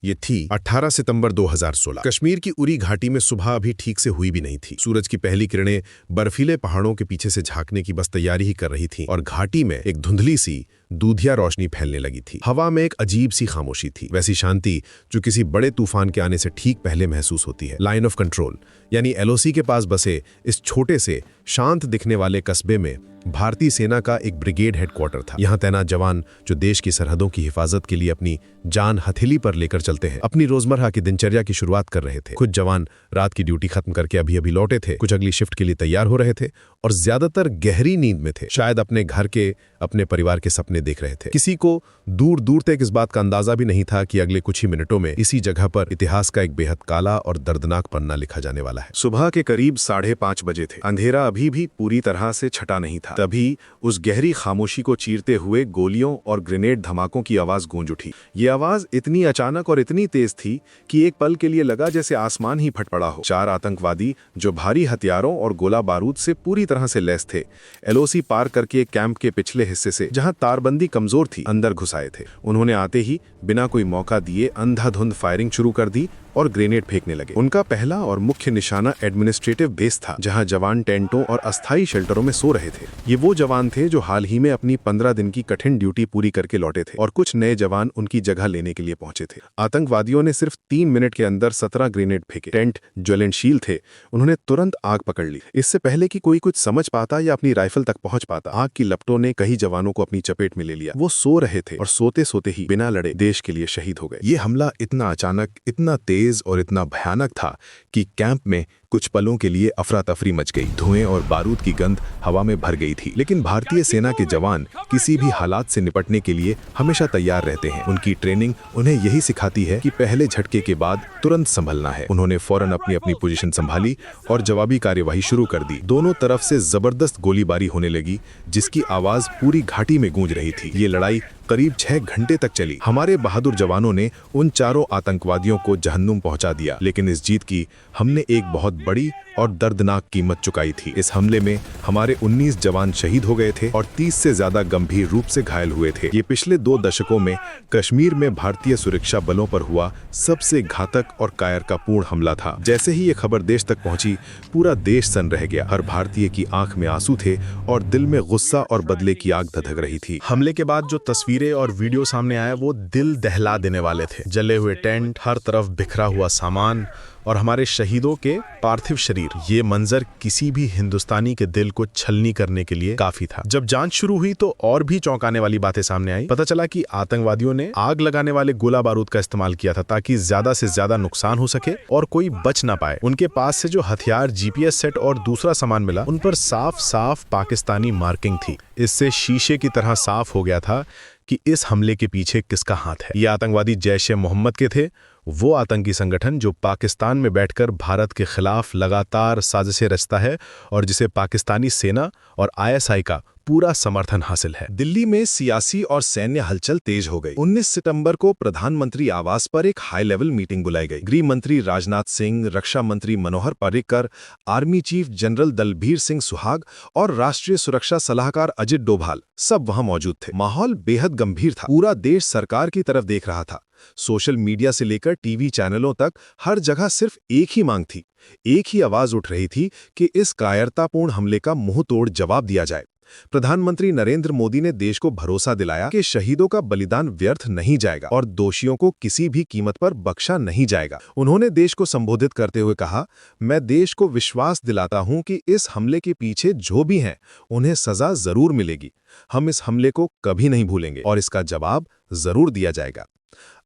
ये थी 18 सितंबर 2016। कश्मीर की उरी घाटी में सुबह अभी ठीक से हुई भी नहीं थी। सूरज की पहली किरणें बर्फीले पहाड़ों के पीछे से झांकने की बस तैयारी ही कर रही थी और घाटी में एक धुंधली सी दूधिया रोशनी फैलने लगी थी। हवा में एक अजीब सी खामोशी थी, वैसी शांति जो किसी बड़े तूफान के आने से ठीक पहले महसूस होती है। लाइन ऑफ कंट्रोल यानी एलओसी के पास बसे इस छोटे से शांत दिखने वाले कस्बे में भारतीय सेना का एक ब्रिगेड हेडक्वार्टर था। यहाँ तैनात जवान जो देश की सरहदों की हिफाजत के लिए अपनी जान हथेली पर लेकर चलते हैं, अपनी रोजमर्रा की दिनचर्या की शुरुआत कर रहे थे। कुछ जवान रात की ड्यूटी खत्म करके अभी लौटे थे, कुछ अगली शिफ्ट के लिए तैयार हो रहे थे और ज्यादातर गहरी नींद में थे, शायद अपने घर के, अपने परिवार के सपने देख रहे थे। किसी को दूर दूर तक इस बात का अंदाजा भी नहीं था कि अगले कुछ ही मिनटों में इसी जगह पर इतिहास का एक बेहद काला और दर्दनाक पन्ना लिखा जाने वाला है। सुबह के करीब 5:30 बजे थे। अंधेरा अभी भी पूरी तरह से छटा नहीं था। तभी उस गहरी खामोशी को चीरते हुए गोलियों और ग्रेनेड धमाकों की आवाज गूंज उठी। ये आवाज इतनी अचानक और इतनी तेज थी कि एक पल के लिए लगा जैसे आसमान ही फट पड़ा हो। 4 आतंकवादी जो भारी हथियारों और गोला बारूद से पूरी तरह से लैस थे, एलओसी पार करके कैंप के पिछले हिस्से से, जहां तारबंदी कमजोर थी, अंदर घुस आए थे। उन्होंने आते ही बिना कोई मौका दिए अंधाधुंध फायरिंग शुरू कर दी और ग्रेनेड फेंकने लगे। उनका पहला और मुख्य निशाना एडमिनिस्ट्रेटिव बेस था, जहां जवान टेंटों और अस्थायी शेल्टरों में सो रहे थे। ये वो जवान थे जो हाल ही में अपनी 15 दिन की कठिन ड्यूटी पूरी करके लौटे थे और कुछ नए जवान उनकी जगह लेने के लिए पहुंचे थे। आतंकवादियों ने सिर्फ 3 मिनट के अंदर 17 ग्रेनेड फेंके। टेंट ज्वलनशील थे, उन्होंने तुरंत आग पकड़ ली। इससे पहले कि कोई कुछ समझ पाता या अपनी राइफल तक पहुंच पाता, आग की लपटों ने कई जवानों को अपनी चपेट में ले लिया। वो सो रहे थे और सोते सोते ही बिना लड़े देश के लिए शहीद हो गए। ये हमला इतना अचानक, इतना तेज और इतना भयानक था कि कैंप में कुछ पलों के लिए अफरा तफरी मच गई। धुएं और बारूद की गंध हवा में भर गई थी, लेकिन भारतीय सेना के जवान किसी भी हालात से निपटने के लिए हमेशा तैयार रहते हैं। उनकी ट्रेनिंग उन्हें यही सिखाती है कि पहले झटके के बाद तुरंत संभलना है। उन्होंने फौरन अपनी अपनी पोजीशन संभाली और जवाबी कार्यवाही शुरू कर दी। दोनों तरफ से जबरदस्त गोलीबारी होने लगी, जिसकी आवाज पूरी घाटी में गूंज रही थी। ये लड़ाई करीब 6 घंटे तक चली। हमारे बहादुर जवानों ने उन चारों आतंकवादियों को जहन्नुम पहुंचा दिया, लेकिन इस जीत की हमने एक बहुत बड़ी और दर्दनाक कीमत चुकाई थी। इस हमले में हमारे 19 जवान शहीद हो गए थे और 30 से ज्यादा गंभीर रूप से घायल हुए थे। ये पिछले 2 दशकों में कश्मीर में भारतीय सुरक्षा बलों पर हुआ सबसे घातक और कायरतापूर्ण हमला था। जैसे ही ये खबर देश तक पहुंची, पूरा देश सन्न रह गया। हर भारतीय की आंख में आंसू थे और दिल में गुस्सा और बदले की आग धधक रही थी। हमले के बाद जो तस्वीरें और वीडियो सामने आया वो दिल दहला देने वाले थे। जले हुए टेंट, हर तरफ बिखरा हुआ सामान और हमारे शहीदों के पार्थिव शरीर। ये मंजर किसी भी हिंदुस्तानी के दिल को छलनी करने के लिए काफी था। जब जांच शुरू हुई तो और भी चौंकाने वाली बातें सामने आई। पता चला कि आतंकवादियों ने आग लगाने वाले गोला बारूद का इस्तेमाल किया था ताकि ज्यादा से ज्यादा नुकसान हो सके और कोई बच ना पाए। उनके पास से जो हथियार, जीपीएस सेट और दूसरा सामान मिला, उन पर साफ साफ पाकिस्तानी मार्किंग थी। इससे शीशे की तरह साफ हो गया था कि इस हमले के पीछे किसका हाथ है। ये आतंकवादी जैश-ए-मोहम्मद के थे, वो आतंकी संगठन जो पाकिस्तान में बैठकर भारत के खिलाफ लगातार साजिशें रचता है और जिसे पाकिस्तानी सेना और आईएसआई का पूरा समर्थन हासिल है। दिल्ली में सियासी और सैन्य हलचल तेज हो गई। 19 सितंबर को प्रधानमंत्री आवास पर एक हाई लेवल मीटिंग बुलाई गई। गृह मंत्री राजनाथ सिंह, रक्षा मंत्री Manohar Parrikar, army chief general Dalbir Singh Suhag और राष्ट्रीय सुरक्षा सलाहकार अजित डोभाल सब वहां मौजूद थे। माहौल बेहद गंभीर था। पूरा देश सरकार की तरफ देख रहा था। सोशल मीडिया से लेकर टीवी चैनलों तक हर जगह सिर्फ एक ही मांग थी, एक ही आवाज उठ रही थी कि इस कायरतापूर्ण हमले का मुंहतोड़ जवाब दिया जाए। प्रधानमंत्री नरेंद्र मोदी ने देश को भरोसा दिलाया कि शहीदों का बलिदान व्यर्थ नहीं जाएगा और दोषियों को किसी भी कीमत पर बख्शा नहीं जाएगा। उन्होंने देश को संबोधित करते हुए कहा, मैं देश को विश्वास दिलाता हूं कि इस हमले के पीछे जो भी हैं, उन्हें सजा जरूर मिलेगी। हम इस हमले को कभी नहीं भूलेंगे और इसका जवाब जरूर दिया जाएगा।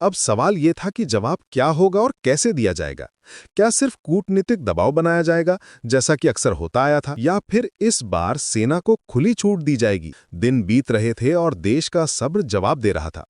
अब सवाल यह था कि जवाब क्या होगा और कैसे दिया जाएगा। क्या सिर्फ कूटनीतिक दबाव बनाया जाएगा जैसा कि अक्सर होता आया था, या फिर इस बार सेना को खुली छूट दी जाएगी? दिन बीत रहे थे और देश का सब्र जवाब दे रहा था।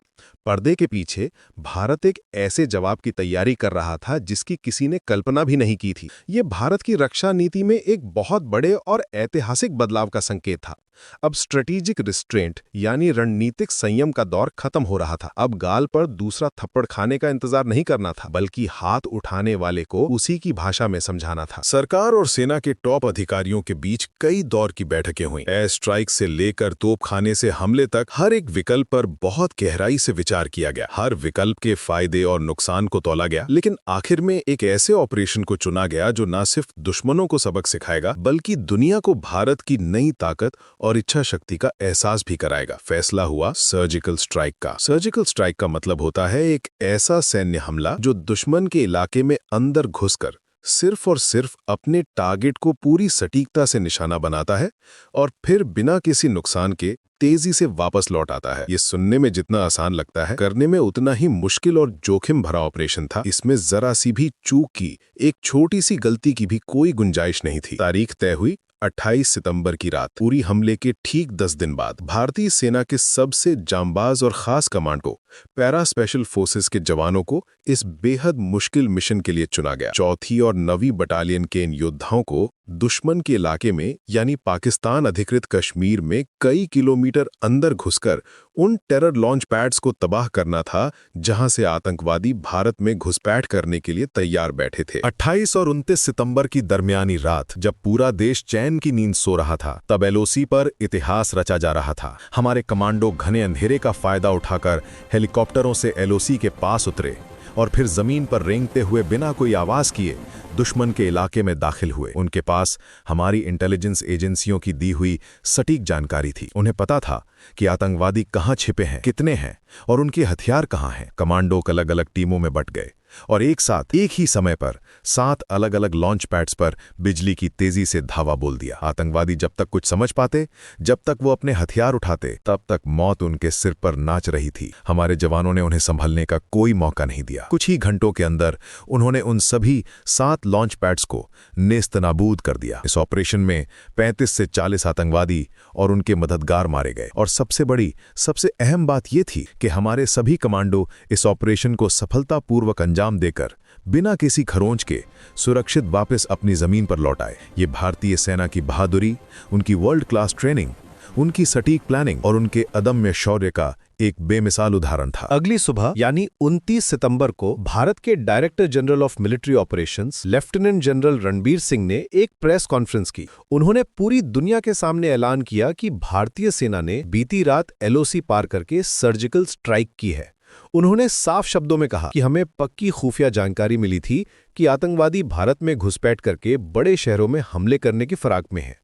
पर्दे के पीछे भारत एक ऐसे जवाब की तैयारी कर रहा था जिसकी किसी ने कल्पना भी नहीं की थी। ये भारत की रक्षा नीति में एक बहुत बड़े और ऐतिहासिक बदलाव का संकेत था। अब स्ट्रेटेजिक रिस्ट्रेंट यानी रणनीतिक संयम का दौर खत्म हो रहा था। अब गाल पर दूसरा थप्पड़ खाने का इंतजार नहीं करना था, बल्कि हाथ उठाने वाले को उसी की भाषा में समझाना था। सरकार और सेना के टॉप अधिकारियों के बीच कई दौर की बैठकें हुई। एयर स्ट्राइक से लेकर तोपखाने से हमले तक हर एक विकल्प पर बहुत गहराई से विचार किया गया। हर विकल्प के फायदे और नुकसान को तौला गया, लेकिन आखिर में एक ऐसे ऑपरेशन को चुना गया जो न सिर्फ दुश्मनों को सबक सिखाएगा, बल्कि दुनिया को भारत की नई ताकत और इच्छा शक्ति का एहसास भी कराएगा। फैसला हुआ सर्जिकल स्ट्राइक का। सर्जिकल स्ट्राइक का मतलब होता है एक ऐसा सैन्य हमला जो दुश्मन के इलाके में अंदर घुसकर सिर्फ और सिर्फ अपने टारगेट को पूरी सटीकता से निशाना बनाता है और फिर बिना किसी नुकसान के तेजी से वापस लौट आता है। ये सुनने में जितना आसान लगता है, करने में उतना ही मुश्किल और जोखिम भरा ऑपरेशन था। इसमें जरा सी भी चूक की, एक छोटी सी गलती की भी कोई गुंजाइश नहीं थी। तारीख तय हुई 28 सितंबर की रात। पूरी हमले के ठीक 10 दिन बाद भारतीय सेना के सबसे जांबाज और खास कमांडो पैरा स्पेशल फोर्सेस के जवानों को इस बेहद मुश्किल मिशन के लिए चुना गया। 4वीं और 9वीं बटालियन के इन योद्धाओं को दुश्मन के इलाके में यानी पाकिस्तान अधिकृत कश्मीर में कई किलोमीटर अंदर घुसकर उन टेरर लॉन्च पैड्स को तबाह करना था जहां से आतंकवादी भारत में घुसपैठ करने के लिए तैयार बैठे थे। 28 और 29 सितंबर की दरमियानी रात जब पूरा देश चैन की नींद सो रहा था, तब एलओसी पर इतिहास रचा जा रहा था। हमारे कमांडो घने अंधेरे का फायदा उठाकर हेलीकॉप्टरों से एलओसी के पास उतरे और फिर जमीन पर रेंगते हुए बिना कोई आवाज किए दुश्मन के इलाके में दाखिल हुए। उनके पास हमारी इंटेलिजेंस एजेंसियों की दी हुई सटीक जानकारी थी। उन्हें पता था कि आतंकवादी कहां छिपे हैं, कितने हैं और उनके हथियार कहां हैं। कमांडो अलग अलग टीमों में बंट गए और एक साथ एक ही समय पर 7 अलग अलग लॉन्च पैड्स पर बिजली की तेजी से धावा बोल दिया। आतंकवादी जब तक कुछ समझ पाते, जब तक वो अपने हथियार उठाते, तब तक मौत उनके सिर पर नाच रही थी। हमारे जवानों ने उन्हें संभलने का कोई मौका नहीं दिया। कुछ ही घंटों के अंदर उन्होंने उन सभी 7 लॉन्च पैड्स को नेस्तनाबूद कर दिया। इस ऑपरेशन में 35 से 40 आतंकवादी और उनके मददगार मारे गए और सबसे अहम बात यह थी कि हमारे सभी कमांडो इस ऑपरेशन को सफलतापूर्वक अंजाम देकर बिना किसी खरोंच के सुरक्षित वापस अपनी जमीन पर लौट आए। ये भारतीय सेना की बहादुरी, उनकी वर्ल्ड क्लास ट्रेनिंग, उनकी सटीक प्लानिंग और उनके अदम्य शौर्य का एक बेमिसाल उदाहरण था। अगली सुबह यानी 29 सितंबर को भारत के director general of military operations lieutenant general Ranbir Singh ने एक प्रेस कॉन्फ्रेंस की। उन्होंने पूरी दुनिया के सामने ऐलान किया कि भारतीय सेना ने बीती रात एलओसी पार करके सर्जिकल स्ट्राइक की है। उन्होंने साफ शब्दों में कहा कि हमें पक्की खुफिया जानकारी मिली थी कि आतंकवादी भारत में घुसपैठ करके बड़े शहरों में हमले करने की फिराक में हैं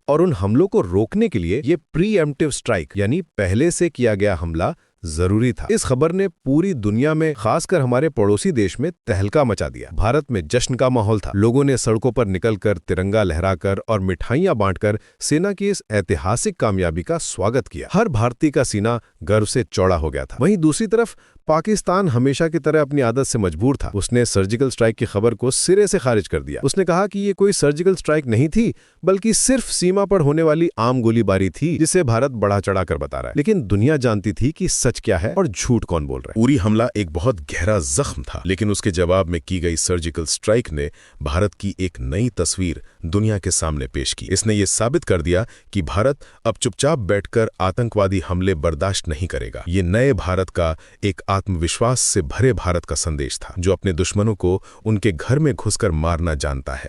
और उन हमलों को रोकने के लिए ये प्रीएम्प्टिव स्ट्राइक यानी पहले से किया गया हमला जरूरी था। इस खबर ने पूरी दुनिया में, खासकर हमारे पड़ोसी देश में, तहलका मचा दिया। भारत में जश्न का माहौल था। लोगों ने सड़कों पर निकलकर तिरंगा लहराकर और मिठाइयां बांटकर सेना की इस ऐतिहासिक कामयाबी का स्वागत किया। हर भारतीय का सीना गर्व से चौड़ा हो गया था। वहीं दूसरी तरफ पाकिस्तान हमेशा की तरह अपनी आदत से मजबूर था। उसने सर्जिकल स्ट्राइक की खबर को सिरे से खारिज कर दिया। उसने कहा कि ये कोई सर्जिकल स्ट्राइक नहीं थी, बल्कि सिर्फ सीमा पर होने वाली आम गोलीबारी थी जिसे भारत बढ़ा चढ़ाकर बता रहा है। लेकिन दुनिया जानती थी कि सच क्या है और झूठ कौन बोल रहा है। उरी हमला एक बहुत गहरा जख्म था, लेकिन उसके जवाब में की गई सर्जिकल स्ट्राइक ने भारत की एक नई तस्वीर दुनिया के सामने पेश की। इसने ये साबित कर दिया कि भारत अब चुपचाप बैठकर आतंकवादी हमले बर्दाश्त नहीं करेगा। ये नए भारत का एक आत्मविश्वास से भरे भारत का संदेश था, जो अपने दुश्मनों को उनके घर में घुसकर मारना जानता है।